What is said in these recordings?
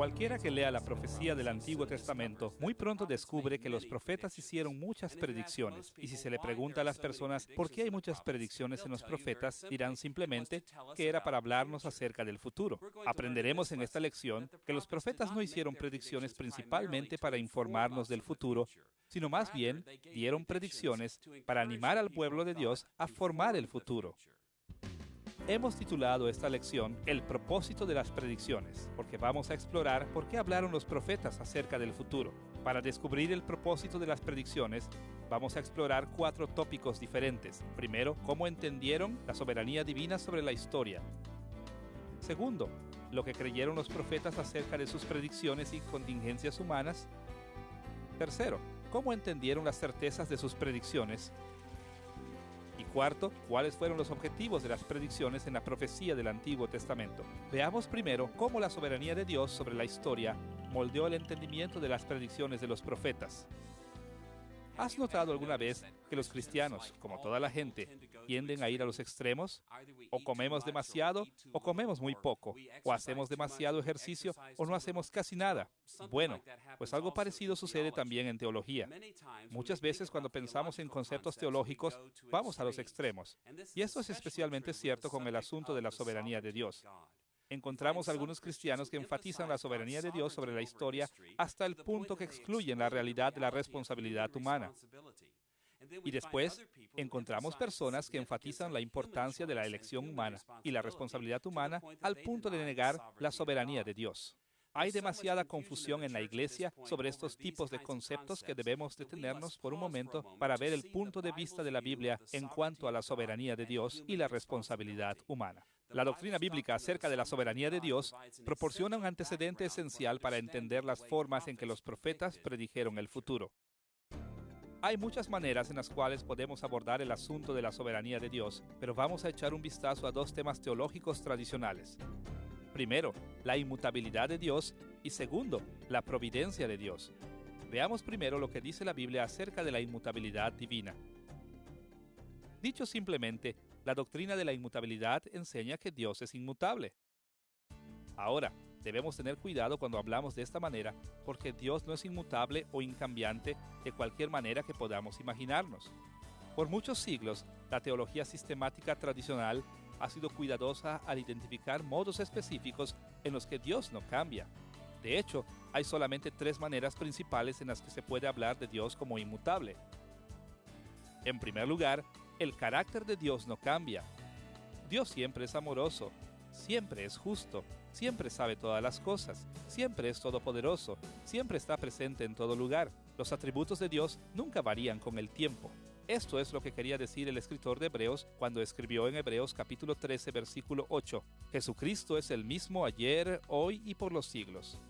Cualquiera que lea la profecía del Antiguo Testamento muy pronto descubre que los profetas hicieron muchas predicciones. Y si se le pregunta a las personas por qué hay muchas predicciones en los profetas, dirán simplemente que era para hablarnos acerca del futuro. Aprenderemos en esta lección que los profetas no hicieron predicciones principalmente para informarnos del futuro, sino más bien dieron predicciones para animar al pueblo de Dios a formar el futuro. Hemos titulado esta lección El propósito de las predicciones, porque vamos a explorar por qué hablaron los profetas acerca del futuro. Para descubrir el propósito de las predicciones, vamos a explorar 4 tópicos diferentes. Primero, cómo entendieron la soberanía divina sobre la historia. Segundo, lo que creyeron los profetas acerca de sus predicciones y contingencias humanas. Tercero, cómo entendieron las certezas de sus predicciones. Y cuarto, ¿cuáles fueron los objetivos de las predicciones en la profecía del Antiguo Testamento? Veamos primero cómo la soberanía de Dios sobre la historia moldeó el entendimiento de las predicciones de los profetas. ¿Has notado alguna vez que los cristianos, como toda la gente, tienden a ir a los extremos? O comemos demasiado o comemos muy poco, o hacemos demasiado ejercicio o no hacemos casi nada. Bueno, pues algo parecido sucede también en teología. Muchas veces cuando pensamos en conceptos teológicos, vamos a los extremos. Y esto es especialmente cierto con el asunto de la soberanía de Dios. Encontramos algunos cristianos que enfatizan la soberanía de Dios sobre la historia hasta el punto que excluyen la realidad de la responsabilidad humana. Y después, encontramos personas que enfatizan la importancia de la elección humana y la responsabilidad humana al punto de negar la soberanía de Dios. Hay demasiada confusión en la iglesia sobre estos tipos de conceptos que debemos detenernos por un momento para ver el punto de vista de la Biblia en cuanto a la soberanía de Dios y la responsabilidad humana. La doctrina bíblica acerca de la soberanía de Dios proporciona un antecedente esencial para entender las formas en que los profetas predijeron el futuro. Hay muchas maneras en las cuales podemos abordar el asunto de la soberanía de Dios, pero vamos a echar un vistazo a 2 temas teológicos tradicionales. Primero, la inmutabilidad de Dios y segundo, la providencia de Dios. Veamos primero lo que dice la Biblia acerca de la inmutabilidad divina. Dicho simplemente, la doctrina de la inmutabilidad enseña que Dios es inmutable. Ahora, debemos tener cuidado cuando hablamos de esta manera, porque Dios no es inmutable o incambiante de cualquier manera que podamos imaginarnos. Por muchos siglos, la teología sistemática tradicional ha sido cuidadosa al identificar modos específicos en los que Dios no cambia. De hecho, hay solamente 3 maneras principales en las que se puede hablar de Dios como inmutable. En primer lugar, el carácter de Dios no cambia. Dios siempre es amoroso, siempre es justo, siempre sabe todas las cosas, siempre es todopoderoso, siempre está presente en todo lugar. Los atributos de Dios nunca varían con el tiempo. Esto es lo que quería decir el escritor de Hebreos cuando escribió en Hebreos capítulo 13, versículo 8. Jesucristo es el mismo ayer, hoy y por los siglos.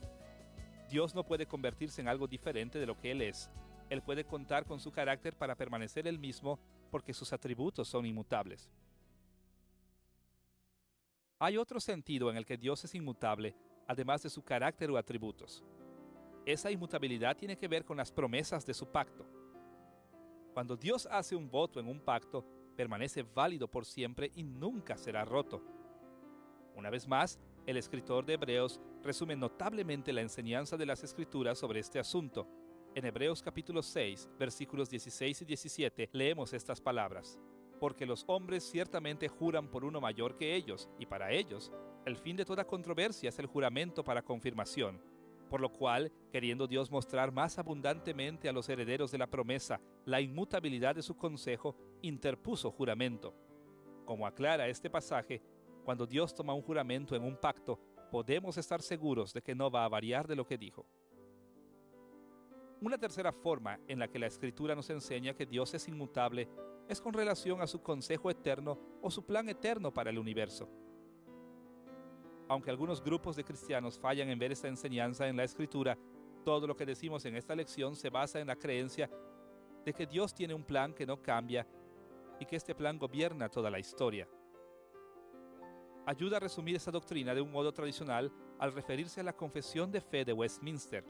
Dios no puede convertirse en algo diferente de lo que Él es. Él puede contar con su carácter para permanecer el mismo porque sus atributos son inmutables. Hay otro sentido en el que Dios es inmutable, además de su carácter o atributos. Esa inmutabilidad tiene que ver con las promesas de su pacto. Cuando Dios hace un voto en un pacto, permanece válido por siempre y nunca será roto. Una vez más, el escritor de Hebreos resume notablemente la enseñanza de las Escrituras sobre este asunto. En Hebreos capítulo 6, versículos 16 y 17, leemos estas palabras. Porque los hombres ciertamente juran por uno mayor que ellos, y para ellos, el fin de toda controversia es el juramento para confirmación. Por lo cual, queriendo Dios mostrar más abundantemente a los herederos de la promesa la inmutabilidad de su consejo, interpuso juramento. Como aclara este pasaje, cuando Dios toma un juramento en un pacto, podemos estar seguros de que no va a variar de lo que dijo. Una tercera forma en la que la Escritura nos enseña que Dios es inmutable es con relación a su consejo eterno o su plan eterno para el universo. Aunque algunos grupos de cristianos fallan en ver esta enseñanza en la Escritura, todo lo que decimos en esta lección se basa en la creencia de que Dios tiene un plan que no cambia y que este plan gobierna toda la historia. Ayuda a resumir esa doctrina de un modo tradicional al referirse a la Confesión de Fe de Westminster.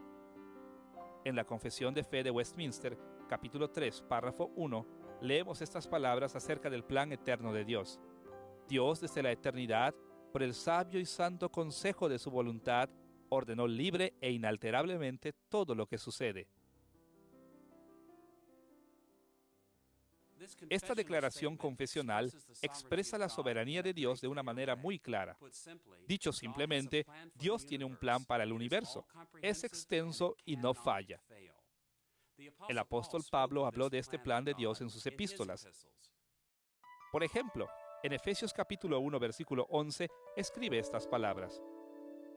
En la Confesión de Fe de Westminster, capítulo 3, párrafo 1, leemos estas palabras acerca del plan eterno de Dios. Dios desde la eternidad, por el sabio y santo consejo de su voluntad, ordenó libre e inalterablemente todo lo que sucede. Esta declaración confesional expresa la soberanía de Dios de una manera muy clara. Dicho simplemente, Dios tiene un plan para el universo. Es extenso y no falla. El apóstol Pablo habló de este plan de Dios en sus epístolas. Por ejemplo, en Efesios capítulo 1, versículo 11, escribe estas palabras: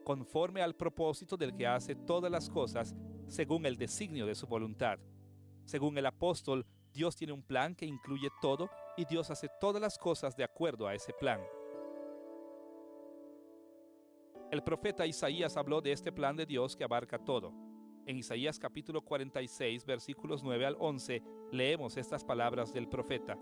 conforme al propósito del que hace todas las cosas según el designio de su voluntad. Según el apóstol, Dios tiene un plan que incluye todo y Dios hace todas las cosas de acuerdo a ese plan. El profeta Isaías habló de este plan de Dios que abarca todo. En Isaías capítulo 46, versículos 9 al 11, leemos estas palabras del profeta: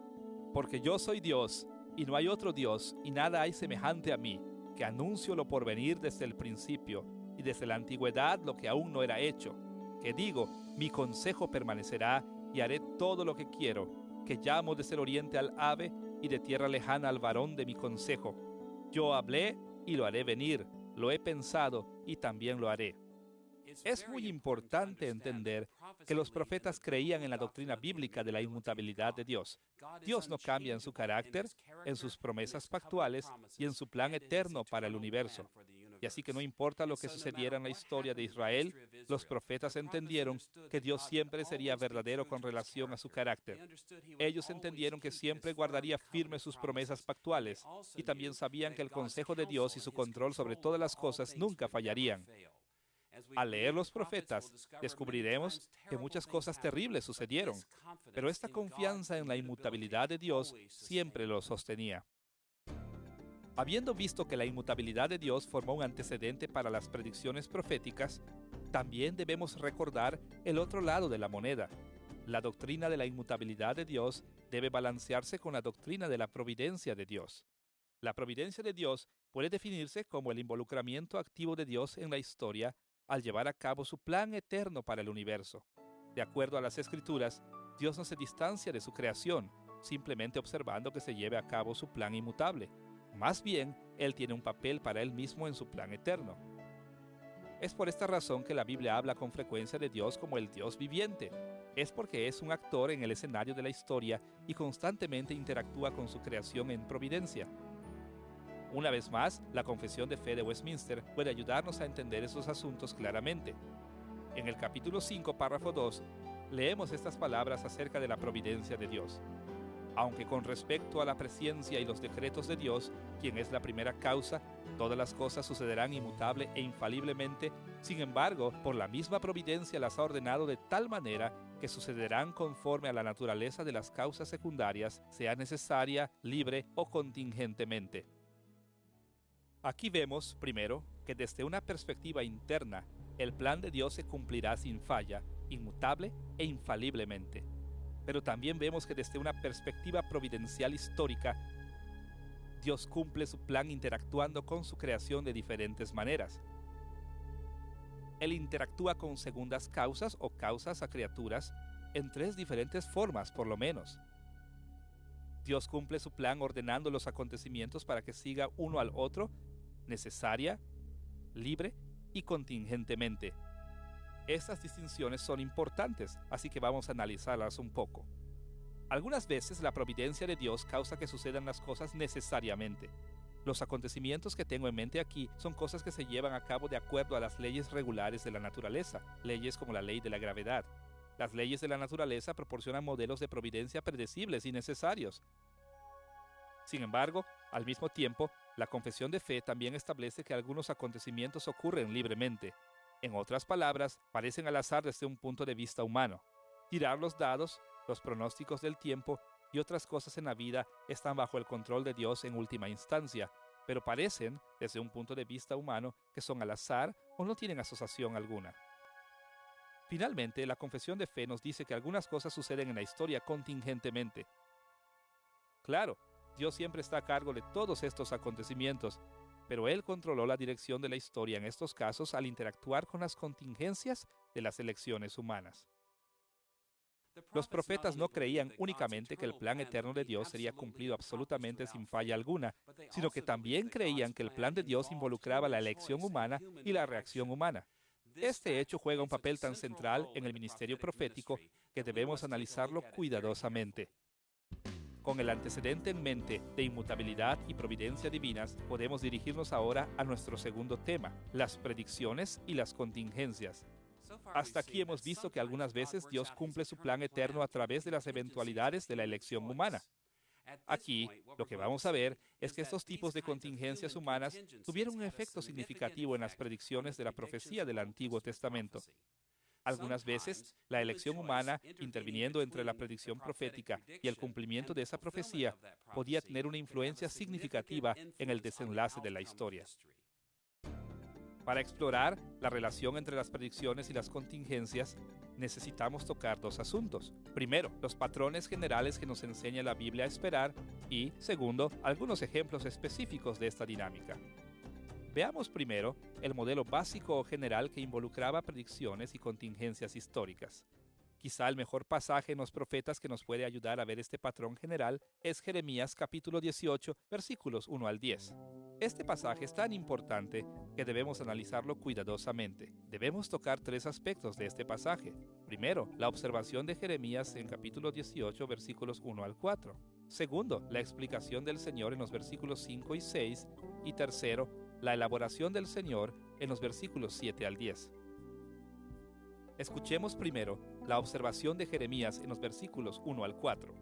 porque yo soy Dios, y no hay otro Dios, y nada hay semejante a mí, que anuncio lo porvenir desde el principio, y desde la antigüedad lo que aún no era hecho, que digo, mi consejo permanecerá, y haré todo lo que quiero, que llamo desde el oriente al ave, y de tierra lejana al varón de mi consejo. Yo hablé, y lo haré venir, lo he pensado, y también lo haré. Es muy importante entender que los profetas creían en la doctrina bíblica de la inmutabilidad de Dios. Dios no cambia en su carácter, en sus promesas pactuales y en su plan eterno para el universo. Y así que no importa lo que sucediera en la historia de Israel, los profetas entendieron que Dios siempre sería verdadero con relación a su carácter. Ellos entendieron que siempre guardaría firmes sus promesas pactuales y también sabían que el consejo de Dios y su control sobre todas las cosas nunca fallarían. Al leer los profetas, descubriremos que muchas cosas terribles sucedieron, pero esta confianza en la inmutabilidad de Dios siempre lo sostenía. Habiendo visto que la inmutabilidad de Dios formó un antecedente para las predicciones proféticas, también debemos recordar el otro lado de la moneda. La doctrina de la inmutabilidad de Dios debe balancearse con la doctrina de la providencia de Dios. La providencia de Dios puede definirse como el involucramiento activo de Dios en la historia al llevar a cabo su plan eterno para el universo. De acuerdo a las Escrituras, Dios no se distancia de su creación, simplemente observando que se lleve a cabo su plan inmutable. Más bien, Él tiene un papel para Él mismo en su plan eterno. Es por esta razón que la Biblia habla con frecuencia de Dios como el Dios viviente. Es porque es un actor en el escenario de la historia y constantemente interactúa con su creación en providencia. Una vez más, la Confesión de Fe de Westminster puede ayudarnos a entender esos asuntos claramente. En el capítulo 5, párrafo 2, leemos estas palabras acerca de la providencia de Dios. Aunque con respecto a la presciencia y los decretos de Dios, quien es la primera causa, todas las cosas sucederán inmutable e infaliblemente, sin embargo, por la misma providencia las ha ordenado de tal manera que sucederán conforme a la naturaleza de las causas secundarias, sea necesaria, libre o contingentemente. Aquí vemos, primero, que desde una perspectiva interna, el plan de Dios se cumplirá sin falla, inmutable e infaliblemente. Pero también vemos que desde una perspectiva providencial histórica, Dios cumple su plan interactuando con su creación de diferentes maneras. Él interactúa con segundas causas o causas a criaturas en 3 diferentes formas, por lo menos. Dios cumple su plan ordenando los acontecimientos para que siga uno al otro, necesaria, libre y contingentemente. Estas distinciones son importantes, así que vamos a analizarlas un poco. Algunas veces la providencia de Dios causa que sucedan las cosas necesariamente. Los acontecimientos que tengo en mente aquí son cosas que se llevan a cabo de acuerdo a las leyes regulares de la naturaleza, leyes como la ley de la gravedad. Las leyes de la naturaleza proporcionan modelos de providencia predecibles y necesarios. Sin embargo, al mismo tiempo, la confesión de fe también establece que algunos acontecimientos ocurren libremente. En otras palabras, parecen al azar desde un punto de vista humano. Tirar los dados, los pronósticos del tiempo y otras cosas en la vida están bajo el control de Dios en última instancia, pero parecen, desde un punto de vista humano, que son al azar o no tienen asociación alguna. Finalmente, la confesión de fe nos dice que algunas cosas suceden en la historia contingentemente. Claro, Dios siempre está a cargo de todos estos acontecimientos, pero Él controló la dirección de la historia en estos casos al interactuar con las contingencias de las elecciones humanas. Los profetas no creían únicamente que el plan eterno de Dios sería cumplido absolutamente sin falla alguna, sino que también creían que el plan de Dios involucraba la elección humana y la reacción humana. Este hecho juega un papel tan central en el ministerio profético que debemos analizarlo cuidadosamente. Con el antecedente en mente de inmutabilidad y providencia divinas, podemos dirigirnos ahora a nuestro segundo tema, las predicciones y las contingencias. Hasta aquí hemos visto que algunas veces Dios cumple su plan eterno a través de las eventualidades de la elección humana. Aquí, lo que vamos a ver es que estos tipos de contingencias humanas tuvieron un efecto significativo en las predicciones de la profecía del Antiguo Testamento. Algunas veces, la elección humana, interviniendo entre la predicción profética y el cumplimiento de esa profecía, podía tener una influencia significativa en el desenlace de la historia. Para explorar la relación entre las predicciones y las contingencias, necesitamos tocar dos asuntos. Primero, los patrones generales que nos enseña la Biblia a esperar y, segundo, algunos ejemplos específicos de esta dinámica. Veamos primero el modelo básico o general que involucraba predicciones y contingencias históricas. Quizá el mejor pasaje en los profetas que nos puede ayudar a ver este patrón general es Jeremías capítulo 18, versículos 1 al 10. Este pasaje es tan importante que debemos analizarlo cuidadosamente. Debemos tocar tres aspectos de este pasaje. Primero, la observación de Jeremías en capítulo 18, versículos 1 al 4. Segundo, la explicación del Señor en los versículos 5 y 6. Y tercero, la elaboración del Señor en los versículos 7 al 10. Escuchemos primero la observación de Jeremías en los versículos 1 al 4.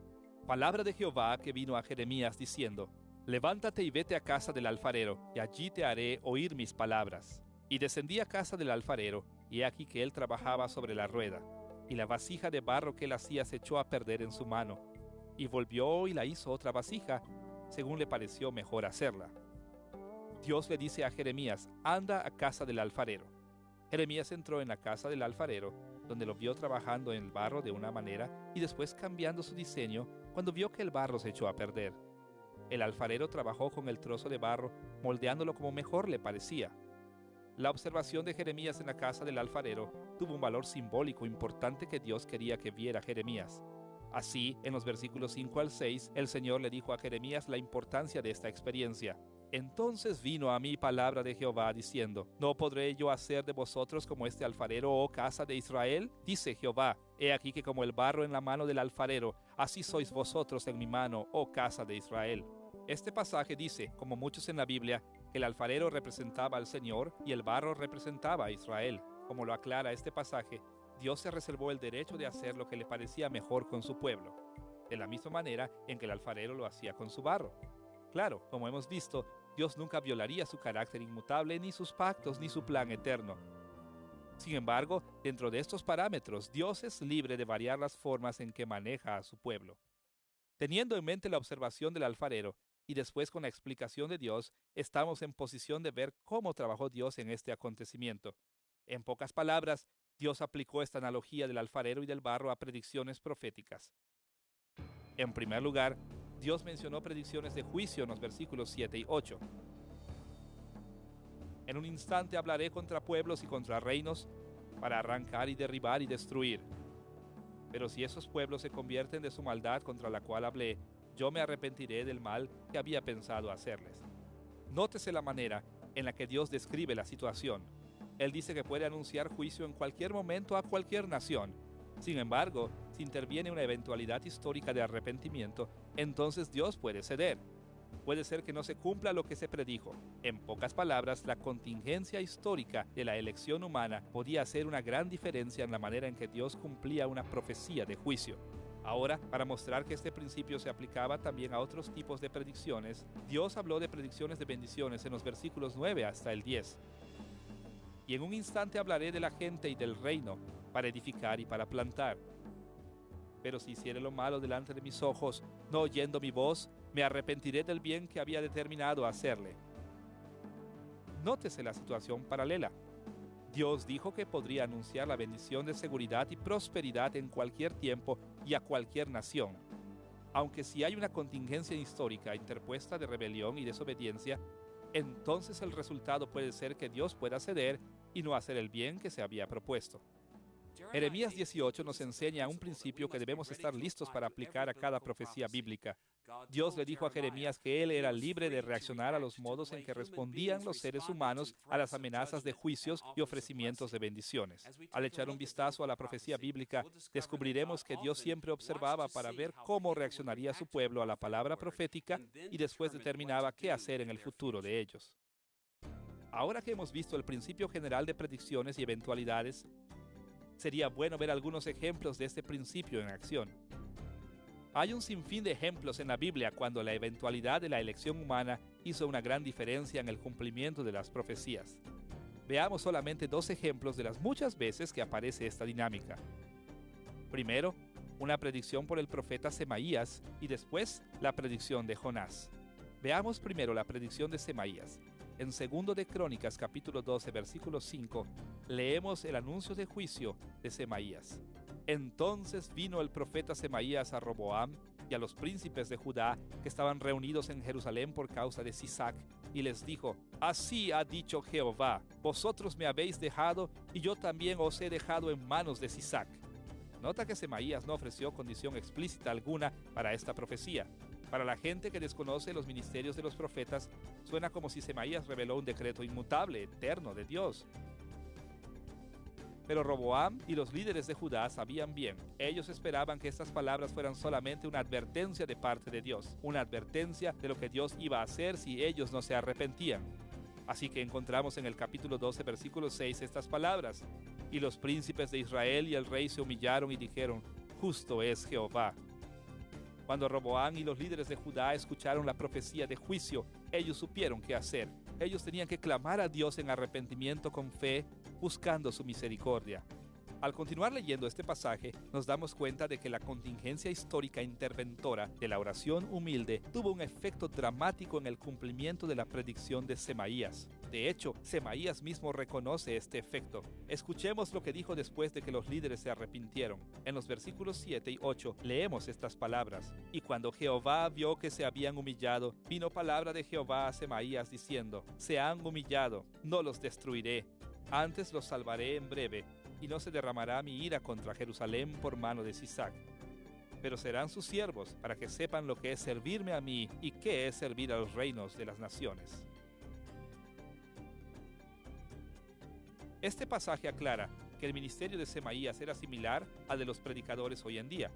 Palabra de Jehová que vino a Jeremías diciendo: Levántate y vete a casa del alfarero, y allí te haré oír mis palabras. Y descendí a casa del alfarero, y he aquí que él trabajaba sobre la rueda, y la vasija de barro que él hacía se echó a perder en su mano. Y volvió y la hizo otra vasija, según le pareció mejor hacerla. Dios le dice a Jeremías: anda a casa del alfarero. Jeremías entró en la casa del alfarero, donde lo vio trabajando en el barro de una manera y después cambiando su diseño cuando vio que el barro se echó a perder. El alfarero trabajó con el trozo de barro, moldeándolo como mejor le parecía. La observación de Jeremías en la casa del alfarero tuvo un valor simbólico importante que Dios quería que viera Jeremías. Así, en los versículos 5 al 6, el Señor le dijo a Jeremías la importancia de esta experiencia. Entonces vino a mí palabra de Jehová diciendo: ¿No podré yo hacer de vosotros como este alfarero, oh casa de Israel? Dice Jehová: He aquí que como el barro en la mano del alfarero, así sois vosotros en mi mano, oh casa de Israel. Este pasaje dice, como muchos en la Biblia, que el alfarero representaba al Señor y el barro representaba a Israel. Como lo aclara este pasaje, Dios se reservó el derecho de hacer lo que le parecía mejor con su pueblo, de la misma manera en que el alfarero lo hacía con su barro. Claro, como hemos visto, Dios nunca violaría su carácter inmutable, ni sus pactos, ni su plan eterno. Sin embargo, dentro de estos parámetros, Dios es libre de variar las formas en que maneja a su pueblo. Teniendo en mente la observación del alfarero, y después con la explicación de Dios, estamos en posición de ver cómo trabajó Dios en este acontecimiento. En pocas palabras, Dios aplicó esta analogía del alfarero y del barro a predicciones proféticas. En primer lugar, Dios mencionó predicciones de juicio en los versículos 7 y 8. En un instante hablaré contra pueblos y contra reinos para arrancar y derribar y destruir. Pero si esos pueblos se convierten de su maldad contra la cual hablé, yo me arrepentiré del mal que había pensado hacerles. Nótese la manera en la que Dios describe la situación. Él dice que puede anunciar juicio en cualquier momento a cualquier nación. Sin embargo, si interviene una eventualidad histórica de arrepentimiento, entonces Dios puede ceder. Puede ser que no se cumpla lo que se predijo. En pocas palabras, la contingencia histórica de la elección humana podía hacer una gran diferencia en la manera en que Dios cumplía una profecía de juicio. Ahora, para mostrar que este principio se aplicaba también a otros tipos de predicciones, Dios habló de predicciones de bendiciones en los versículos 9 hasta el 10. Y en un instante hablaré de la gente y del reino, para edificar y para plantar. Pero si hiciere lo malo delante de mis ojos, no oyendo mi voz, me arrepentiré del bien que había determinado hacerle. Nótese la situación paralela. Dios dijo que podría anunciar la bendición de seguridad y prosperidad en cualquier tiempo y a cualquier nación. Aunque si hay una contingencia histórica interpuesta de rebelión y desobediencia, entonces el resultado puede ser que Dios pueda ceder y no hacer el bien que se había propuesto. Jeremías 18 nos enseña un principio que debemos estar listos para aplicar a cada profecía bíblica. Dios le dijo a Jeremías que él era libre de reaccionar a los modos en que respondían los seres humanos a las amenazas de juicios y ofrecimientos de bendiciones. Al echar un vistazo a la profecía bíblica, descubriremos que Dios siempre observaba para ver cómo reaccionaría su pueblo a la palabra profética y después determinaba qué hacer en el futuro de ellos. Ahora que hemos visto el principio general de predicciones y eventualidades, sería bueno ver algunos ejemplos de este principio en acción. Hay un sinfín de ejemplos en la Biblia cuando la eventualidad de la elección humana hizo una gran diferencia en el cumplimiento de las profecías. Veamos solamente 2 ejemplos de las muchas veces que aparece esta dinámica. Primero, una predicción por el profeta Semaías y después la predicción de Jonás. Veamos primero la predicción de Semaías. En 2 de Crónicas, capítulo 12, versículo 5, leemos el anuncio de juicio de Semaías. Entonces vino el profeta Semaías a Roboam y a los príncipes de Judá que estaban reunidos en Jerusalén por causa de Sisac, y les dijo: Así ha dicho Jehová, vosotros me habéis dejado, y yo también os he dejado en manos de Sisac. Nota que Semaías no ofreció condición explícita alguna para esta profecía. Para la gente que desconoce los ministerios de los profetas, suena como si Semaías reveló un decreto inmutable, eterno de Dios. Pero Roboam y los líderes de Judá sabían bien. Ellos esperaban que estas palabras fueran solamente una advertencia de parte de Dios, una advertencia de lo que Dios iba a hacer si ellos no se arrepentían. Así que encontramos en el capítulo 12, versículo 6 estas palabras: Y los príncipes de Israel y el rey se humillaron y dijeron: Justo es Jehová. Cuando Roboam y los líderes de Judá escucharon la profecía de juicio, ellos supieron qué hacer. Ellos tenían que clamar a Dios en arrepentimiento con fe, buscando su misericordia. Al continuar leyendo este pasaje, nos damos cuenta de que la contingencia histórica interventora de la oración humilde tuvo un efecto dramático en el cumplimiento de la predicción de Semaías. De hecho, Semaías mismo reconoce este efecto. Escuchemos lo que dijo después de que los líderes se arrepintieron. En los versículos 7 y 8 leemos estas palabras: Y cuando Jehová vio que se habían humillado, vino palabra de Jehová a Semaías diciendo: Se han humillado, no los destruiré, antes los salvaré en breve, y no se derramará mi ira contra Jerusalén por mano de Sisac. Pero serán sus siervos, para que sepan lo que es servirme a mí y qué es servir a los reinos de las naciones. Este pasaje aclara que el ministerio de Semaías era similar al de los predicadores hoy en día.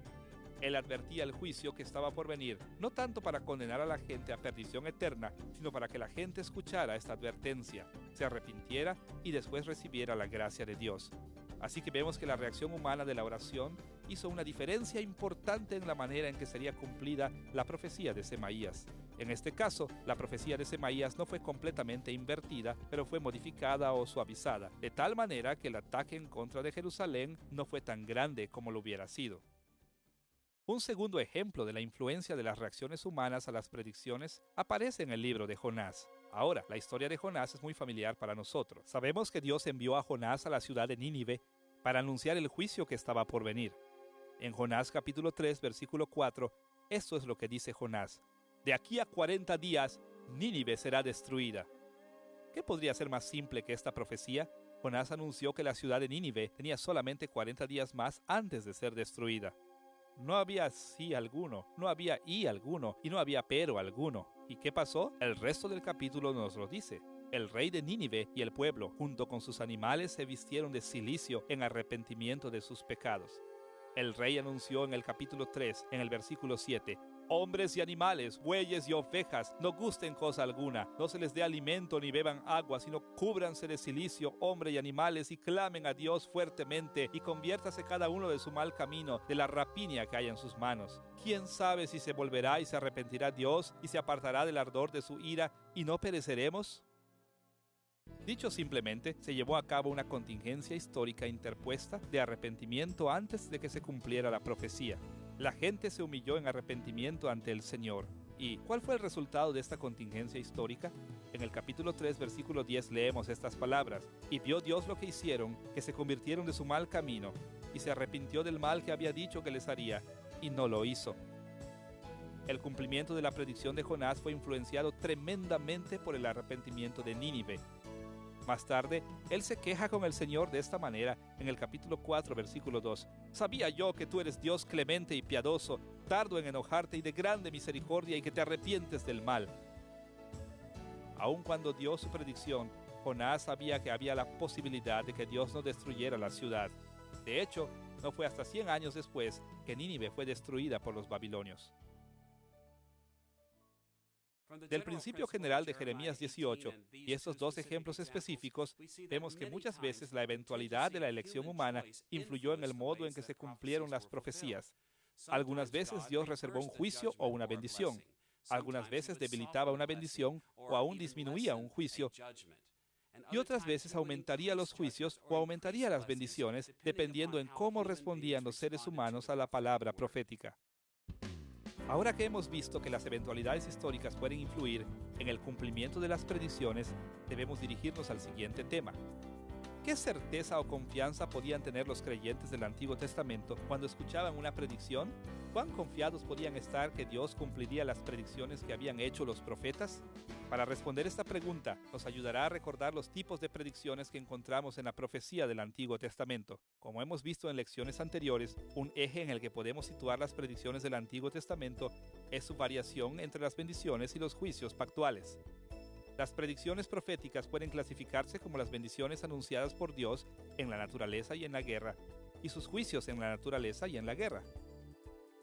Él advertía el juicio que estaba por venir, no tanto para condenar a la gente a perdición eterna, sino para que la gente escuchara esta advertencia, se arrepintiera y después recibiera la gracia de Dios. Así que vemos que la reacción humana de la oración hizo una diferencia importante en la manera en que sería cumplida la profecía de Semaías. En este caso, la profecía de Semaías no fue completamente invertida, pero fue modificada o suavizada, de tal manera que el ataque en contra de Jerusalén no fue tan grande como lo hubiera sido. Un segundo ejemplo de la influencia de las reacciones humanas a las predicciones aparece en el libro de Jonás. Ahora, la historia de Jonás es muy familiar para nosotros. Sabemos que Dios envió a Jonás a la ciudad de Nínive para anunciar el juicio que estaba por venir. En Jonás capítulo 3, versículo 4, esto es lo que dice Jonás: De aquí a 40 días, Nínive será destruida. ¿Qué podría ser más simple que esta profecía? Jonás anunció que la ciudad de Nínive tenía solamente 40 días más antes de ser destruida. No había sí alguno, no había y alguno, y no había pero alguno. ¿Y qué pasó? El resto del capítulo nos lo dice. El rey de Nínive y el pueblo, junto con sus animales, se vistieron de cilicio en arrepentimiento de sus pecados. El rey anunció en el capítulo 3, en el versículo 7, Hombres y animales, bueyes y ovejas, no gusten cosa alguna, no se les dé alimento ni beban agua, sino cúbranse de cilicio, hombre y animales, y clamen a Dios fuertemente, y conviértase cada uno de su mal camino, de la rapiña que hay en sus manos. ¿Quién sabe si se volverá y se arrepentirá Dios, y se apartará del ardor de su ira, y no pereceremos? Dicho simplemente, se llevó a cabo una contingencia histórica interpuesta de arrepentimiento antes de que se cumpliera la profecía. La gente se humilló en arrepentimiento ante el Señor. ¿Y cuál fue el resultado de esta contingencia histórica? En el capítulo 3, versículo 10 leemos estas palabras: Y vio Dios lo que hicieron, que se convirtieron de su mal camino, y se arrepintió del mal que había dicho que les haría, y no lo hizo. El cumplimiento de la predicción de Jonás fue influenciado tremendamente por el arrepentimiento de Nínive. Más tarde, él se queja con el Señor de esta manera en el capítulo 4, versículo 2. Sabía yo que tú eres Dios clemente y piadoso, tardo en enojarte y de grande misericordia y que te arrepientes del mal. Aun cuando dio su predicción, Jonás sabía que había la posibilidad de que Dios no destruyera la ciudad. De hecho, no fue hasta 100 años después que Nínive fue destruida por los babilonios. Del principio general de Jeremías 18 y estos dos ejemplos específicos, vemos que muchas veces la eventualidad de la elección humana influyó en el modo en que se cumplieron las profecías. Algunas veces Dios reservó un juicio o una bendición. Algunas veces debilitaba una bendición o aún disminuía un juicio. Y otras veces aumentaría los juicios o aumentaría las bendiciones, dependiendo en cómo respondían los seres humanos a la palabra profética. Ahora que hemos visto que las eventualidades históricas pueden influir en el cumplimiento de las predicciones, debemos dirigirnos al siguiente tema. ¿Qué certeza o confianza podían tener los creyentes del Antiguo Testamento cuando escuchaban una predicción? ¿Cuán confiados podían estar que Dios cumpliría las predicciones que habían hecho los profetas? Para responder esta pregunta, nos ayudará a recordar los tipos de predicciones que encontramos en la profecía del Antiguo Testamento. Como hemos visto en lecciones anteriores, un eje en el que podemos situar las predicciones del Antiguo Testamento es su variación entre las bendiciones y los juicios pactuales. Las predicciones proféticas pueden clasificarse como las bendiciones anunciadas por Dios en la naturaleza y en la guerra, y sus juicios en la naturaleza y en la guerra.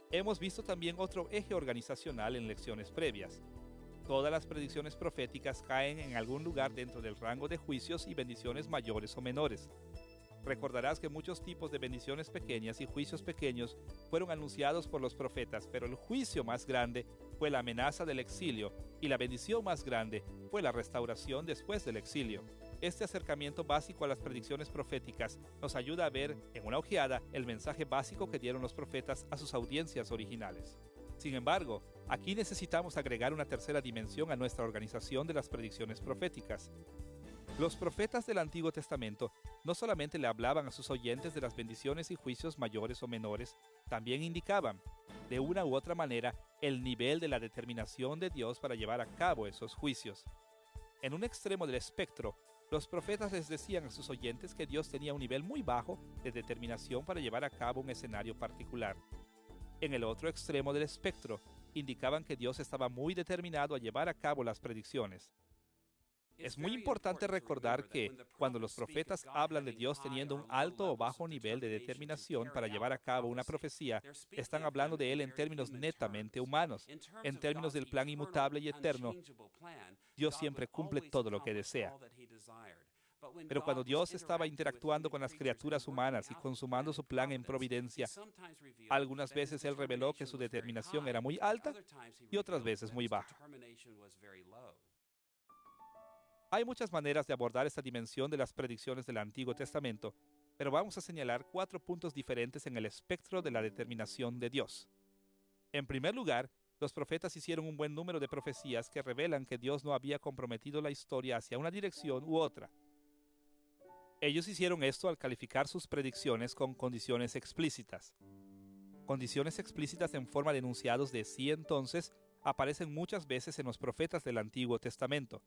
Hemos visto también otro eje organizacional en lecciones previas. Todas las predicciones proféticas caen en algún lugar dentro del rango de juicios y bendiciones mayores o menores. Recordarás que muchos tipos de bendiciones pequeñas y juicios pequeños fueron anunciados por los profetas, pero el juicio más grande fue la amenaza del exilio y la bendición más grande fue la restauración después del exilio. Este acercamiento básico a las predicciones proféticas nos ayuda a ver en una ojeada el mensaje básico que dieron los profetas a sus audiencias originales. Sin embargo, aquí necesitamos agregar una tercera dimensión a nuestra organización de las predicciones proféticas. Los profetas del Antiguo Testamento no solamente le hablaban a sus oyentes de las bendiciones y juicios mayores o menores, también indicaban, de una u otra manera, el nivel de la determinación de Dios para llevar a cabo esos juicios. En un extremo del espectro, los profetas les decían a sus oyentes que Dios tenía un nivel muy bajo de determinación para llevar a cabo un escenario particular. En el otro extremo del espectro, indicaban que Dios estaba muy determinado a llevar a cabo las predicciones. Es muy importante recordar que, cuando los profetas hablan de Dios teniendo un alto o bajo nivel de determinación para llevar a cabo una profecía, están hablando de Él en términos netamente humanos. En términos del plan inmutable y eterno, Dios siempre cumple todo lo que desea. Pero cuando Dios estaba interactuando con las criaturas humanas y consumando su plan en providencia, algunas veces Él reveló que su determinación era muy alta y otras veces muy baja. Hay muchas maneras de abordar esta dimensión de las predicciones del Antiguo Testamento, pero vamos a señalar 4 puntos diferentes en el espectro de la determinación de Dios. En primer lugar, los profetas hicieron un buen número de profecías que revelan que Dios no había comprometido la historia hacia una dirección u otra. Ellos hicieron esto al calificar sus predicciones con condiciones explícitas. Condiciones explícitas en forma de enunciados de sí entonces aparecen muchas veces en los profetas del Antiguo Testamento.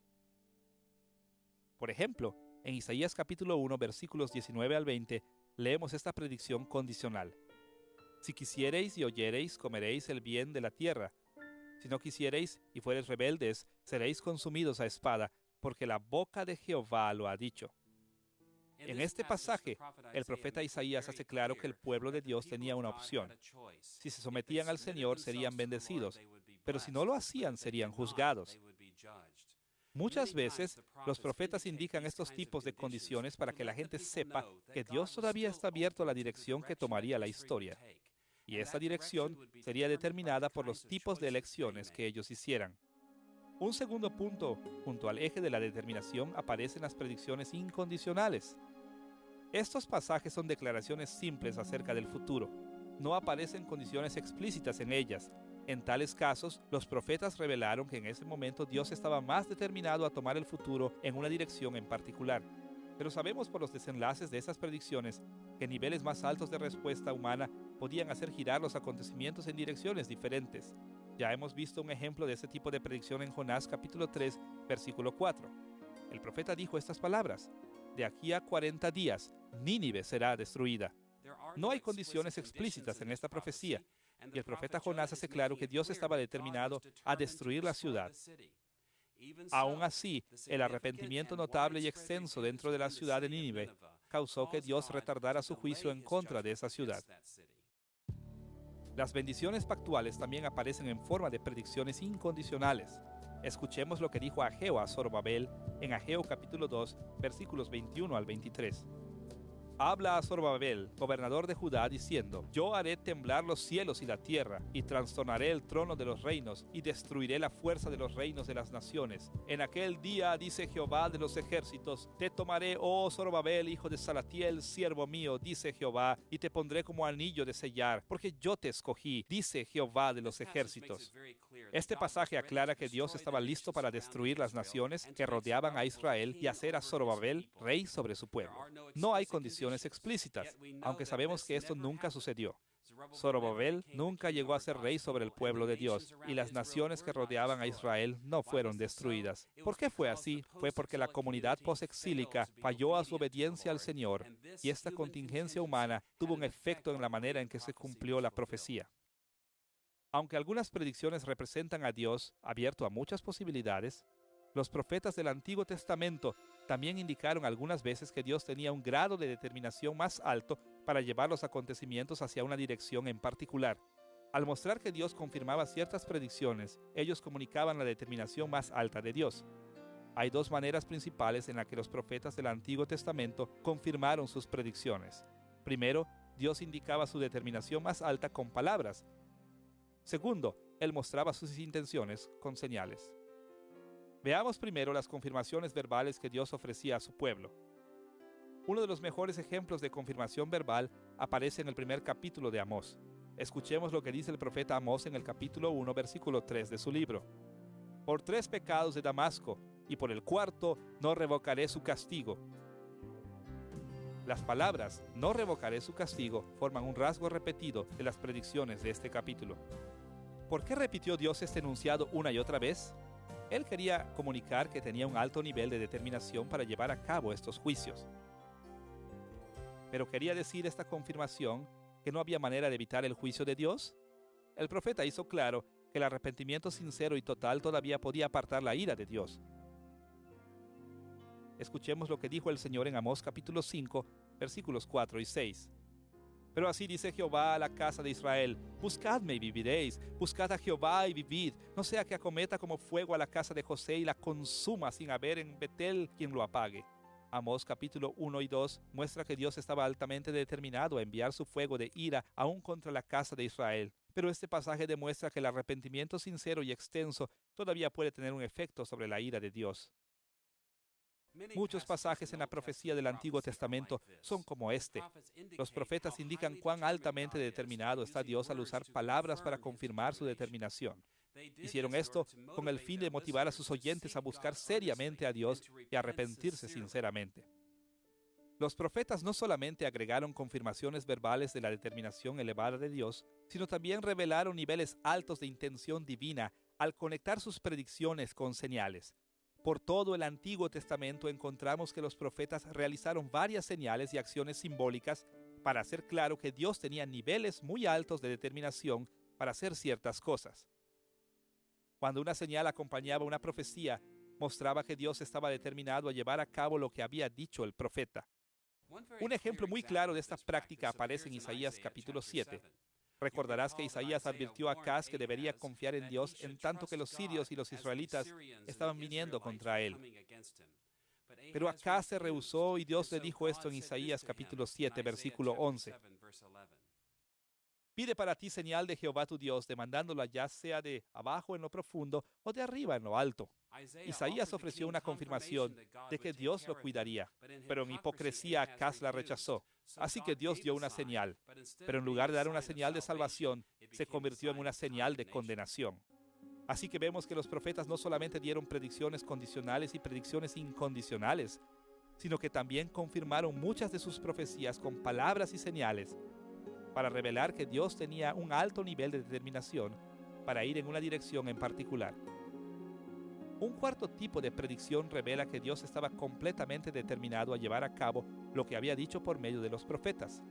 Por ejemplo, en Isaías capítulo 1, versículos 19 al 20, leemos esta predicción condicional. Si quisiereis y oyereis, comeréis el bien de la tierra. Si no quisiereis y fuereis rebeldes, seréis consumidos a espada, porque la boca de Jehová lo ha dicho. En este pasaje, el profeta Isaías hace claro que el pueblo de Dios tenía una opción. Si se sometían al Señor, serían bendecidos, pero si no lo hacían, serían juzgados. Muchas veces, los profetas indican estos tipos de condiciones para que la gente sepa que Dios todavía está abierto a la dirección que tomaría la historia. Y esa dirección sería determinada por los tipos de elecciones que ellos hicieran. Un segundo punto, junto al eje de la determinación, aparecen las predicciones incondicionales. Estos pasajes son declaraciones simples acerca del futuro. No aparecen condiciones explícitas en ellas. En tales casos, los profetas revelaron que en ese momento Dios estaba más determinado a tomar el futuro en una dirección en particular. Pero sabemos por los desenlaces de esas predicciones que niveles más altos de respuesta humana podían hacer girar los acontecimientos en direcciones diferentes. Ya hemos visto un ejemplo de ese tipo de predicción en Jonás capítulo 3, versículo 4. El profeta dijo estas palabras: de aquí a 40 días, Nínive será destruida. No hay condiciones explícitas en esta profecía, y el profeta Jonás hace claro que Dios estaba determinado a destruir la ciudad. Aún así, el arrepentimiento notable y extenso dentro de la ciudad de Nínive causó que Dios retardara su juicio en contra de esa ciudad. Las bendiciones pactuales también aparecen en forma de predicciones incondicionales. Escuchemos lo que dijo Ageo a Zorobabel en Ageo capítulo 2, versículos 21 al 23. Habla a Zorobabel, gobernador de Judá, diciendo: yo haré temblar los cielos y la tierra, y trastornaré el trono de los reinos, y destruiré la fuerza de los reinos de las naciones. En aquel día, dice Jehová de los ejércitos, te tomaré, oh Zorobabel, hijo de Salatiel, siervo mío, dice Jehová, y te pondré como anillo de sellar, porque yo te escogí, dice Jehová de los ejércitos. Este pasaje aclara que Dios estaba listo para destruir las naciones que rodeaban a Israel y hacer a Zorobabel rey sobre su pueblo. No hay condiciones explícitas, aunque sabemos que esto nunca sucedió. Zorobabel nunca llegó a ser rey sobre el pueblo de Dios, y las naciones que rodeaban a Israel no fueron destruidas. ¿Por qué fue así? Fue porque la comunidad posexílica falló a su obediencia al Señor, y esta contingencia humana tuvo un efecto en la manera en que se cumplió la profecía. Aunque algunas predicciones representan a Dios abierto a muchas posibilidades, los profetas del Antiguo Testamento también indicaron algunas veces que Dios tenía un grado de determinación más alto para llevar los acontecimientos hacia una dirección en particular. Al mostrar que Dios confirmaba ciertas predicciones, ellos comunicaban la determinación más alta de Dios. Hay dos maneras principales en las que los profetas del Antiguo Testamento confirmaron sus predicciones. Primero, Dios indicaba su determinación más alta con palabras. Segundo, Él mostraba sus intenciones con señales. Veamos primero las confirmaciones verbales que Dios ofrecía a su pueblo. Uno de los mejores ejemplos de confirmación verbal aparece en el primer capítulo de Amós. Escuchemos lo que dice el profeta Amós en el capítulo 1, versículo 3 de su libro. Por 3 pecados de Damasco, y por el cuarto no revocaré su castigo. Las palabras no revocaré su castigo forman un rasgo repetido de las predicciones de este capítulo. ¿Por qué repitió Dios este enunciado una y otra vez? Él quería comunicar que tenía un alto nivel de determinación para llevar a cabo estos juicios. ¿Pero quería decir esta confirmación que no había manera de evitar el juicio de Dios? El profeta hizo claro que el arrepentimiento sincero y total todavía podía apartar la ira de Dios. Escuchemos lo que dijo el Señor en Amós capítulo 5, versículos 4 y 6. Pero así dice Jehová a la casa de Israel: buscadme y viviréis, buscad a Jehová y vivid, no sea que acometa como fuego a la casa de José y la consuma sin haber en Betel quien lo apague. Amós capítulo 1 y 2 muestra que Dios estaba altamente determinado a enviar su fuego de ira aún contra la casa de Israel. Pero este pasaje demuestra que el arrepentimiento sincero y extenso todavía puede tener un efecto sobre la ira de Dios. Muchos pasajes en la profecía del Antiguo Testamento son como este. Los profetas indican cuán altamente determinado está Dios al usar palabras para confirmar su determinación. Hicieron esto con el fin de motivar a sus oyentes a buscar seriamente a Dios y a arrepentirse sinceramente. Los profetas no solamente agregaron confirmaciones verbales de la determinación elevada de Dios, sino también revelaron niveles altos de intención divina al conectar sus predicciones con señales. Por todo el Antiguo Testamento encontramos que los profetas realizaron varias señales y acciones simbólicas para hacer claro que Dios tenía niveles muy altos de determinación para hacer ciertas cosas. Cuando una señal acompañaba una profecía, mostraba que Dios estaba determinado a llevar a cabo lo que había dicho el profeta. Un ejemplo muy claro de esta práctica aparece en Isaías capítulo 7. Recordarás que Isaías advirtió a Acaz que debería confiar en Dios en tanto que los sirios y los israelitas estaban viniendo contra él. Pero Acaz se rehusó y Dios le dijo esto en Isaías capítulo 7, versículo 11. Pide para ti señal de Jehová tu Dios, demandándola ya sea de abajo en lo profundo o de arriba en lo alto. Isaías ofreció una confirmación de que Dios lo cuidaría, pero en hipocresía Acaz la rechazó. Así que Dios dio una señal, pero en lugar de dar una señal de salvación, se convirtió en una señal de condenación. Así que vemos que los profetas no solamente dieron predicciones condicionales y predicciones incondicionales, sino que también confirmaron muchas de sus profecías con palabras y señales para revelar que Dios tenía un alto nivel de determinación para ir en una dirección en particular. Un cuarto tipo de predicción revela que Dios estaba completamente determinado a llevar a cabo lo que había dicho por medio de los profetas.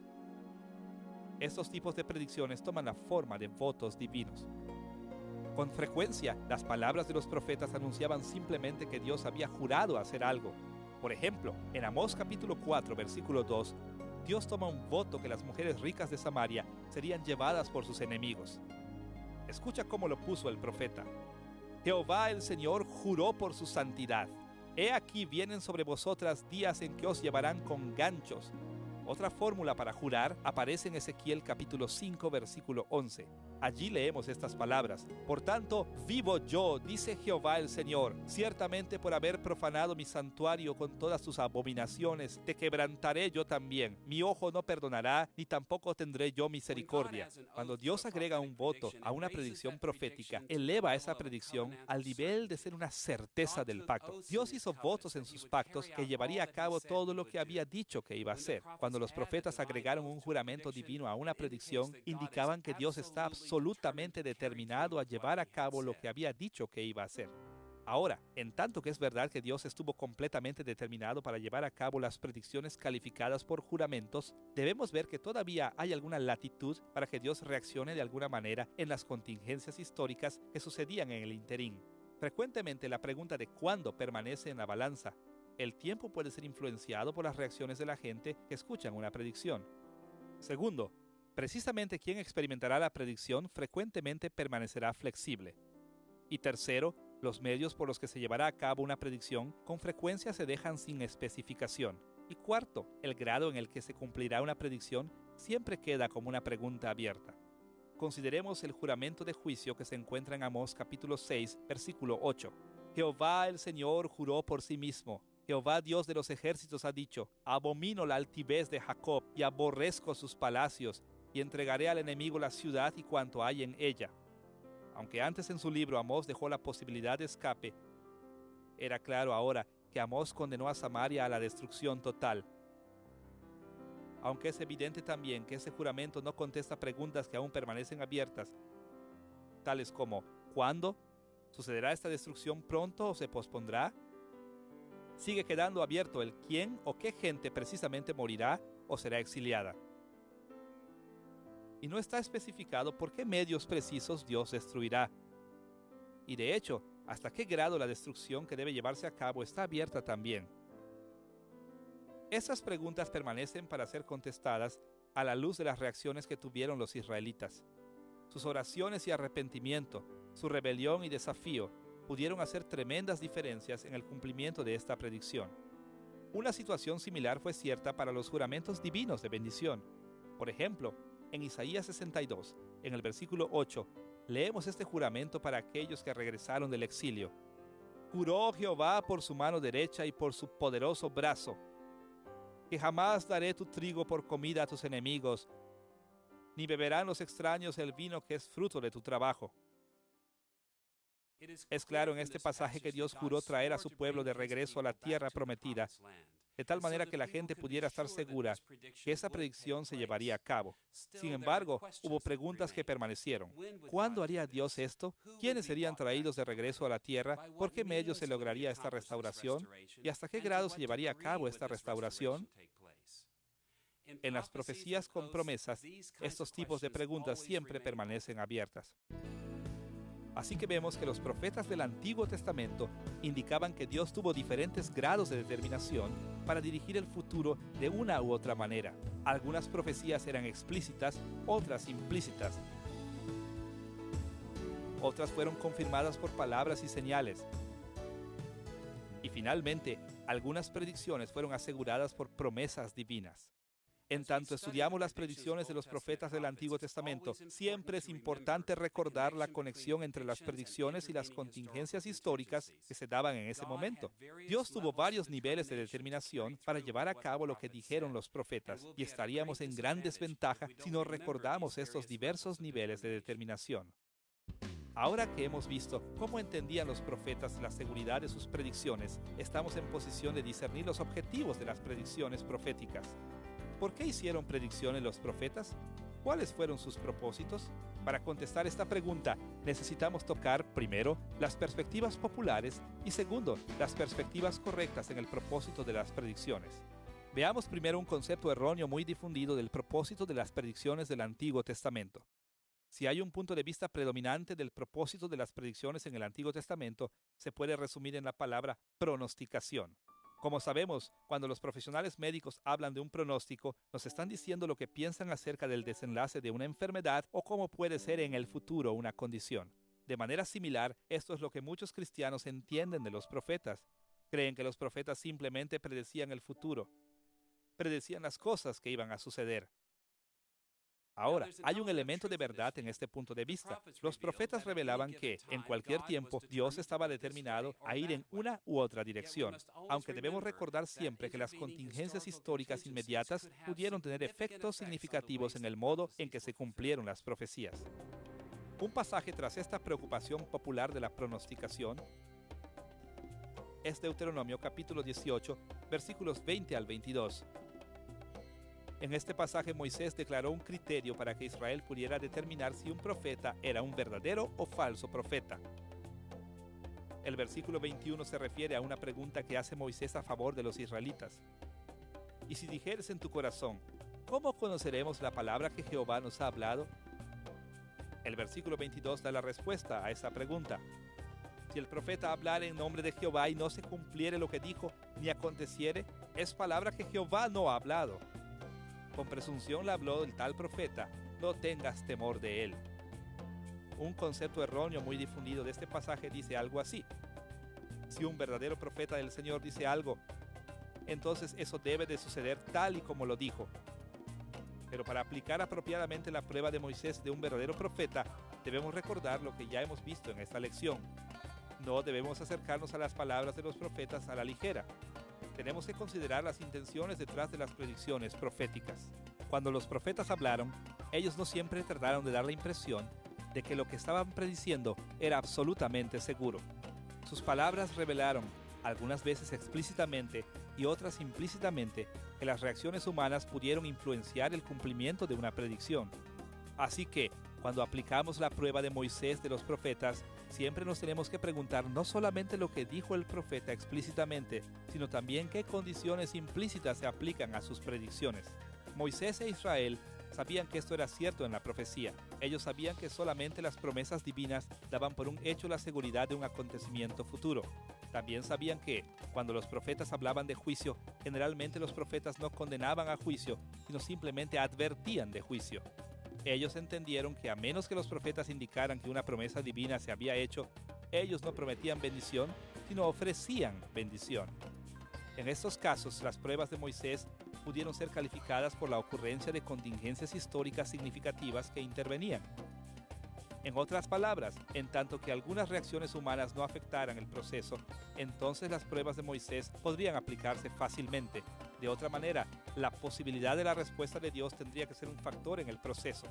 Estos tipos de predicciones toman la forma de votos divinos. Con frecuencia, las palabras de los profetas anunciaban simplemente que Dios había jurado hacer algo. Por ejemplo, en Amós capítulo 4, versículo 2, Dios toma un voto que las mujeres ricas de Samaria serían llevadas por sus enemigos. Escucha cómo lo puso el profeta. Jehová el Señor juró por su santidad. He aquí vienen sobre vosotras días en que os llevarán con ganchos. Otra fórmula para jurar aparece en Ezequiel capítulo 5, versículo 11. Allí leemos estas palabras. Por tanto, vivo yo, dice Jehová el Señor, ciertamente por haber profanado mi santuario con todas sus abominaciones, te quebrantaré yo también. Mi ojo no perdonará, ni tampoco tendré yo misericordia. Cuando Dios agrega un voto a una predicción profética, eleva esa predicción al nivel de ser una certeza del pacto. Dios hizo votos en sus pactos que llevaría a cabo todo lo que había dicho que iba a hacer. Cuando los profetas agregaron un juramento divino a una predicción, indicaban que Dios está absolutamente determinado a llevar a cabo lo que había dicho que iba a hacer. Ahora, en tanto que es verdad que Dios estuvo completamente determinado para llevar a cabo las predicciones calificadas por juramentos, debemos ver que todavía hay alguna latitud para que Dios reaccione de alguna manera en las contingencias históricas que sucedían en el interín. Frecuentemente la pregunta de cuándo permanece en la balanza. El tiempo puede ser influenciado por las reacciones de la gente que escuchan una predicción. Segundo, precisamente quien experimentará la predicción frecuentemente permanecerá flexible. Y tercero, los medios por los que se llevará a cabo una predicción con frecuencia se dejan sin especificación. Y cuarto, el grado en el que se cumplirá una predicción siempre queda como una pregunta abierta. Consideremos el juramento de juicio que se encuentra en Amós capítulo 6, versículo 8. Jehová el Señor juró por sí mismo. Jehová Dios de los ejércitos ha dicho, abomino la altivez de Jacob y aborrezco sus palacios, y entregaré al enemigo la ciudad y cuanto hay en ella. Aunque antes en su libro Amós dejó la posibilidad de escape, era claro ahora que Amós condenó a Samaria a la destrucción total. Aunque es evidente también que ese juramento no contesta preguntas que aún permanecen abiertas, tales como ¿cuándo? ¿Sucederá esta destrucción pronto o se pospondrá? Sigue quedando abierto el quién o qué gente precisamente morirá o será exiliada. Y no está especificado por qué medios precisos Dios destruirá. Y de hecho, hasta qué grado la destrucción que debe llevarse a cabo está abierta también. Esas preguntas permanecen para ser contestadas a la luz de las reacciones que tuvieron los israelitas. Sus oraciones y arrepentimiento, su rebelión y desafío, pudieron hacer tremendas diferencias en el cumplimiento de esta predicción. Una situación similar fue cierta para los juramentos divinos de bendición. Por ejemplo, en Isaías 62, en el versículo 8, leemos este juramento para aquellos que regresaron del exilio. Juró Jehová por su mano derecha y por su poderoso brazo, que jamás daré tu trigo por comida a tus enemigos, ni beberán los extraños el vino que es fruto de tu trabajo. Es claro en este pasaje que Dios juró traer a su pueblo de regreso a la tierra prometida, de tal manera que la gente pudiera estar segura que esa predicción se llevaría a cabo. Sin embargo, hubo preguntas que permanecieron. ¿Cuándo haría Dios esto? ¿Quiénes serían traídos de regreso a la tierra? ¿Por qué medios se lograría esta restauración? ¿Y hasta qué grado se llevaría a cabo esta restauración? En las profecías con promesas, estos tipos de preguntas siempre permanecen abiertas. Así que vemos que los profetas del Antiguo Testamento indicaban que Dios tuvo diferentes grados de determinación para dirigir el futuro de una u otra manera. Algunas profecías eran explícitas, otras implícitas. Otras fueron confirmadas por palabras y señales. Y finalmente, algunas predicciones fueron aseguradas por promesas divinas. En tanto estudiamos las predicciones de los profetas del Antiguo Testamento, siempre es importante recordar la conexión entre las predicciones y las contingencias históricas que se daban en ese momento. Dios tuvo varios niveles de determinación para llevar a cabo lo que dijeron los profetas, y estaríamos en gran desventaja si no recordamos estos diversos niveles de determinación. Ahora que hemos visto cómo entendían los profetas la seguridad de sus predicciones, estamos en posición de discernir los objetivos de las predicciones proféticas. ¿Por qué hicieron predicciones los profetas? ¿Cuáles fueron sus propósitos? Para contestar esta pregunta, necesitamos tocar, primero, las perspectivas populares y segundo, las perspectivas correctas en el propósito de las predicciones. Veamos primero un concepto erróneo muy difundido del propósito de las predicciones del Antiguo Testamento. Si hay un punto de vista predominante del propósito de las predicciones en el Antiguo Testamento, se puede resumir en la palabra pronosticación. Como sabemos, cuando los profesionales médicos hablan de un pronóstico, nos están diciendo lo que piensan acerca del desenlace de una enfermedad o cómo puede ser en el futuro una condición. De manera similar, esto es lo que muchos cristianos entienden de los profetas. Creen que los profetas simplemente predecían el futuro, predecían las cosas que iban a suceder. Ahora, hay un elemento de verdad en este punto de vista. Los profetas revelaban que, en cualquier tiempo, Dios estaba determinado a ir en una u otra dirección, aunque debemos recordar siempre que las contingencias históricas inmediatas pudieron tener efectos significativos en el modo en que se cumplieron las profecías. Un pasaje tras esta preocupación popular de la pronosticación es Deuteronomio capítulo 18, versículos 20 al 22. En este pasaje Moisés declaró un criterio para que Israel pudiera determinar si un profeta era un verdadero o falso profeta. El versículo 21 se refiere a una pregunta que hace Moisés a favor de los israelitas. Y si dijeres en tu corazón, ¿cómo conoceremos la palabra que Jehová nos ha hablado? El versículo 22 da la respuesta a esa pregunta. Si el profeta hablare en nombre de Jehová y no se cumpliere lo que dijo, ni aconteciere, es palabra que Jehová no ha hablado. Con presunción le habló el tal profeta, no tengas temor de él. Un concepto erróneo muy difundido de este pasaje dice algo así. Si un verdadero profeta del Señor dice algo, entonces eso debe de suceder tal y como lo dijo. Pero para aplicar apropiadamente la prueba de Moisés de un verdadero profeta, debemos recordar lo que ya hemos visto en esta lección. No debemos acercarnos a las palabras de los profetas a la ligera. Tenemos que considerar las intenciones detrás de las predicciones proféticas. Cuando los profetas hablaron, ellos no siempre trataron de dar la impresión de que lo que estaban prediciendo era absolutamente seguro. Sus palabras revelaron, algunas veces explícitamente y otras implícitamente, que las reacciones humanas pudieron influenciar el cumplimiento de una predicción. Así que, cuando aplicamos la prueba de Moisés de los profetas, siempre nos tenemos que preguntar no solamente lo que dijo el profeta explícitamente, sino también qué condiciones implícitas se aplican a sus predicciones. Moisés e Israel sabían que esto era cierto en la profecía. Ellos sabían que solamente las promesas divinas daban por un hecho la seguridad de un acontecimiento futuro. También sabían que, cuando los profetas hablaban de juicio, generalmente los profetas no condenaban a juicio, sino simplemente advertían de juicio. Ellos entendieron que a menos que los profetas indicaran que una promesa divina se había hecho, ellos no prometían bendición, sino ofrecían bendición. En estos casos, las pruebas de Moisés pudieron ser calificadas por la ocurrencia de contingencias históricas significativas que intervenían. En otras palabras, en tanto que algunas reacciones humanas no afectaran el proceso, entonces las pruebas de Moisés podrían aplicarse fácilmente. De otra manera, la posibilidad de la respuesta de Dios tendría que ser un factor en el proceso.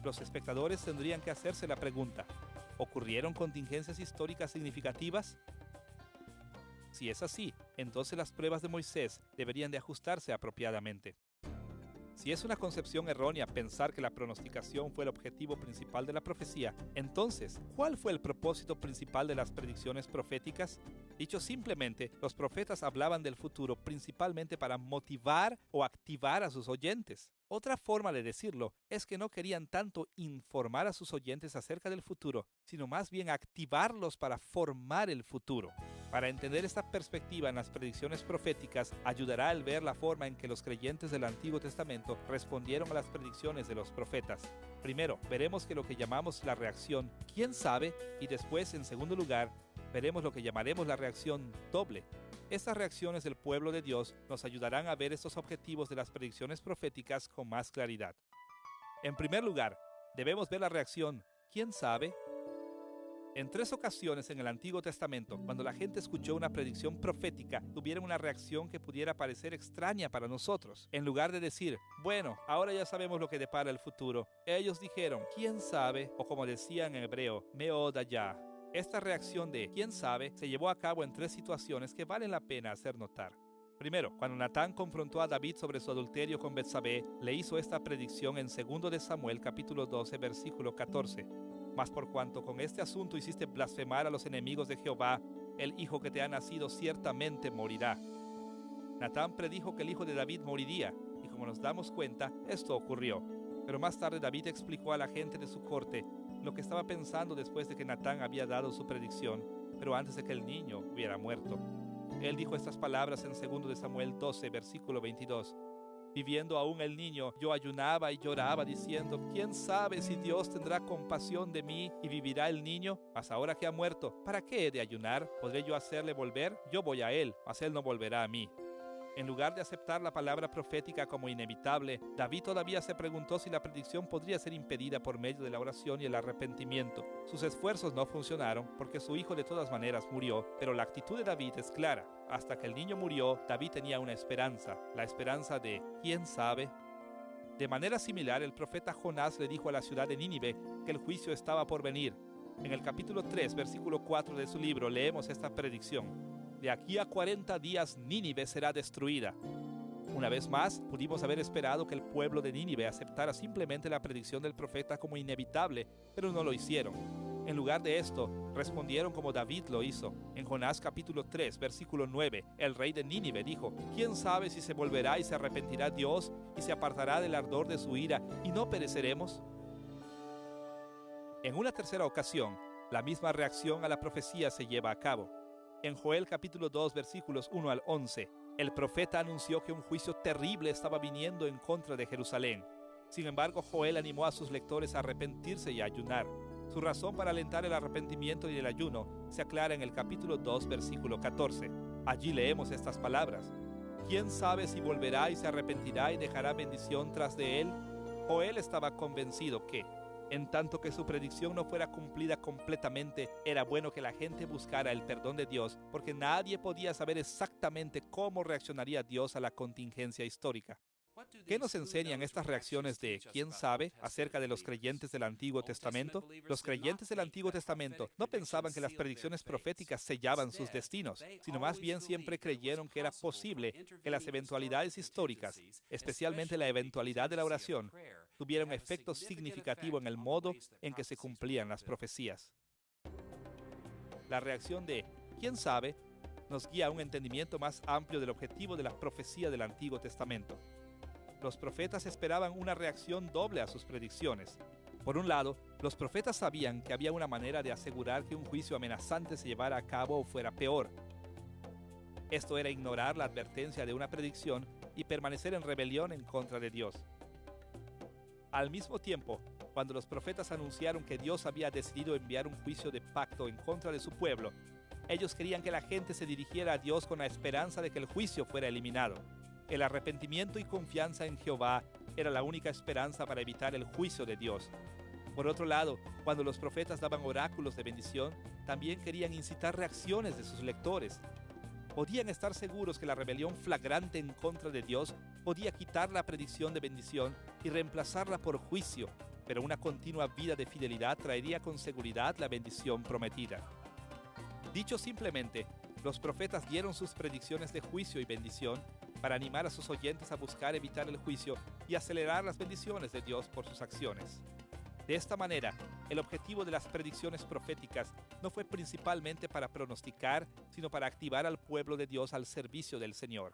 Los espectadores tendrían que hacerse la pregunta: ¿ocurrieron contingencias históricas significativas? Si es así, entonces las pruebas de Moisés deberían de ajustarse apropiadamente. Si es una concepción errónea pensar que la pronosticación fue el objetivo principal de la profecía, entonces, ¿cuál fue el propósito principal de las predicciones proféticas? Dicho simplemente, los profetas hablaban del futuro principalmente para motivar o activar a sus oyentes. Otra forma de decirlo es que no querían tanto informar a sus oyentes acerca del futuro, sino más bien activarlos para formar el futuro. Para entender esta perspectiva en las predicciones proféticas, ayudará el ver la forma en que los creyentes del Antiguo Testamento respondieron a las predicciones de los profetas. Primero, veremos que lo que llamamos la reacción ¿quién sabe? Y después, en segundo lugar, veremos lo que llamaremos la reacción doble. Estas reacciones del pueblo de Dios nos ayudarán a ver estos objetivos de las predicciones proféticas con más claridad. En primer lugar, debemos ver la reacción ¿quién sabe? En 3 ocasiones en el Antiguo Testamento, cuando la gente escuchó una predicción profética, tuvieron una reacción que pudiera parecer extraña para nosotros. En lugar de decir, bueno, ahora ya sabemos lo que depara el futuro, ellos dijeron, ¿quién sabe? O como decían en hebreo, meodaya. Esta reacción de ¿quién sabe? Se llevó a cabo en 3 situaciones que valen la pena hacer notar. Primero, cuando Natán confrontó a David sobre su adulterio con Betsabé, le hizo esta predicción en 2 de Samuel capítulo 12, versículo 14. Mas por cuanto con este asunto hiciste blasfemar a los enemigos de Jehová, el hijo que te ha nacido ciertamente morirá. Natán predijo que el hijo de David moriría, y como nos damos cuenta, esto ocurrió. Pero más tarde David explicó a la gente de su corte lo que estaba pensando después de que Natán había dado su predicción, pero antes de que el niño hubiera muerto. Él dijo estas palabras en 2 de Samuel 12, versículo 22. Viviendo aún el niño, yo ayunaba y lloraba diciendo, ¿quién sabe si Dios tendrá compasión de mí y vivirá el niño? Mas ahora que ha muerto, ¿para qué he de ayunar? ¿Podré yo hacerle volver? Yo voy a él, mas él no volverá a mí. En lugar de aceptar la palabra profética como inevitable, David todavía se preguntó si la predicción podría ser impedida por medio de la oración y el arrepentimiento. Sus esfuerzos no funcionaron porque su hijo de todas maneras murió, pero la actitud de David es clara. Hasta que el niño murió, David tenía una esperanza, la esperanza de ¿quién sabe? De manera similar, el profeta Jonás le dijo a la ciudad de Nínive que el juicio estaba por venir. En el capítulo 3, versículo 4 de su libro, leemos esta predicción. De aquí a 40 días Nínive será destruida. Una vez más, pudimos haber esperado que el pueblo de Nínive aceptara simplemente la predicción del profeta como inevitable, pero no lo hicieron. En lugar de esto, respondieron como David lo hizo. En Jonás capítulo 3, versículo 9, el rey de Nínive dijo, ¿quién sabe si se volverá y se arrepentirá Dios y se apartará del ardor de su ira y no pereceremos? En una tercera ocasión, la misma reacción a la profecía se lleva a cabo. En Joel capítulo 2, versículos 1 al 11, el profeta anunció que un juicio terrible estaba viniendo en contra de Jerusalén. Sin embargo, Joel animó a sus lectores a arrepentirse y a ayunar. Su razón para alentar el arrepentimiento y el ayuno se aclara en el capítulo 2, versículo 14. Allí leemos estas palabras. ¿Quién sabe si volverá y se arrepentirá y dejará bendición tras de él? Joel estaba convencido que, en tanto que su predicción no fuera cumplida completamente, era bueno que la gente buscara el perdón de Dios, porque nadie podía saber exactamente cómo reaccionaría Dios a la contingencia histórica. ¿Qué nos enseñan estas reacciones de quién sabe acerca de los creyentes del Antiguo Testamento? Los creyentes del Antiguo Testamento no pensaban que las predicciones proféticas sellaban sus destinos, sino más bien siempre creyeron que era posible que las eventualidades históricas, especialmente la eventualidad de la oración, tuvieran un efecto significativo en el modo en que se cumplían las profecías. La reacción de quién sabe nos guía a un entendimiento más amplio del objetivo de la profecía del Antiguo Testamento. Los profetas esperaban una reacción doble a sus predicciones. Por un lado, los profetas sabían que había una manera de asegurar que un juicio amenazante se llevara a cabo o fuera peor. Esto era ignorar la advertencia de una predicción y permanecer en rebelión en contra de Dios. Al mismo tiempo, cuando los profetas anunciaron que Dios había decidido enviar un juicio de pacto en contra de su pueblo, ellos querían que la gente se dirigiera a Dios con la esperanza de que el juicio fuera eliminado. El arrepentimiento y confianza en Jehová era la única esperanza para evitar el juicio de Dios. Por otro lado, cuando los profetas daban oráculos de bendición, también querían incitar reacciones de sus lectores. Podían estar seguros que la rebelión flagrante en contra de Dios podía quitar la predicción de bendición y reemplazarla por juicio, pero una continua vida de fidelidad traería con seguridad la bendición prometida. Dicho simplemente, los profetas dieron sus predicciones de juicio y bendición para animar a sus oyentes a buscar evitar el juicio y acelerar las bendiciones de Dios por sus acciones. De esta manera, el objetivo de las predicciones proféticas no fue principalmente para pronosticar, sino para activar al pueblo de Dios al servicio del Señor.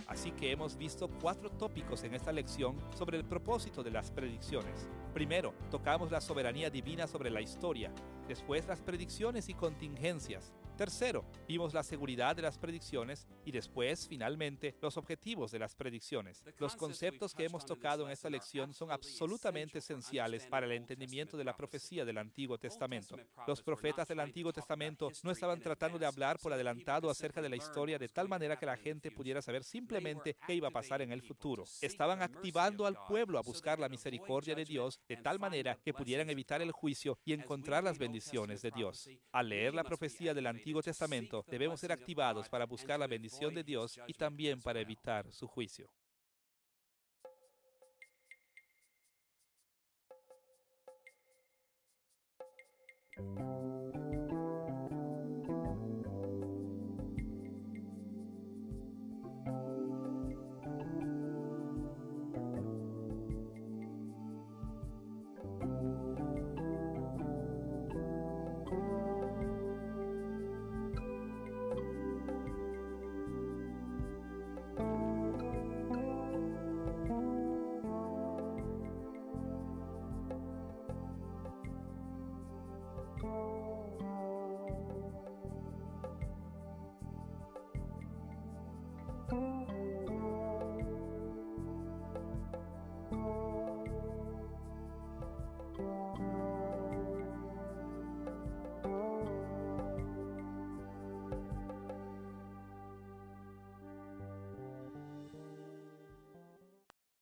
Así que hemos visto 4 tópicos en esta lección sobre el propósito de las predicciones. Primero, tocamos la soberanía divina sobre la historia. Después, las predicciones y contingencias. Tercero, vimos la seguridad de las predicciones y después, finalmente, los objetivos de las predicciones. Los conceptos que hemos tocado en esta lección son absolutamente esenciales para el entendimiento de la profecía del Antiguo Testamento. Los profetas del Antiguo Testamento no estaban tratando de hablar por adelantado acerca de la historia de tal manera que la gente pudiera saber simplemente qué iba a pasar en el futuro. Estaban activando al pueblo a buscar la misericordia de Dios de tal manera que pudieran evitar el juicio y encontrar las bendiciones de Dios. Al leer la profecía del Antiguo Testamento, debemos ser activados para buscar la bendición de Dios y también para evitar su juicio.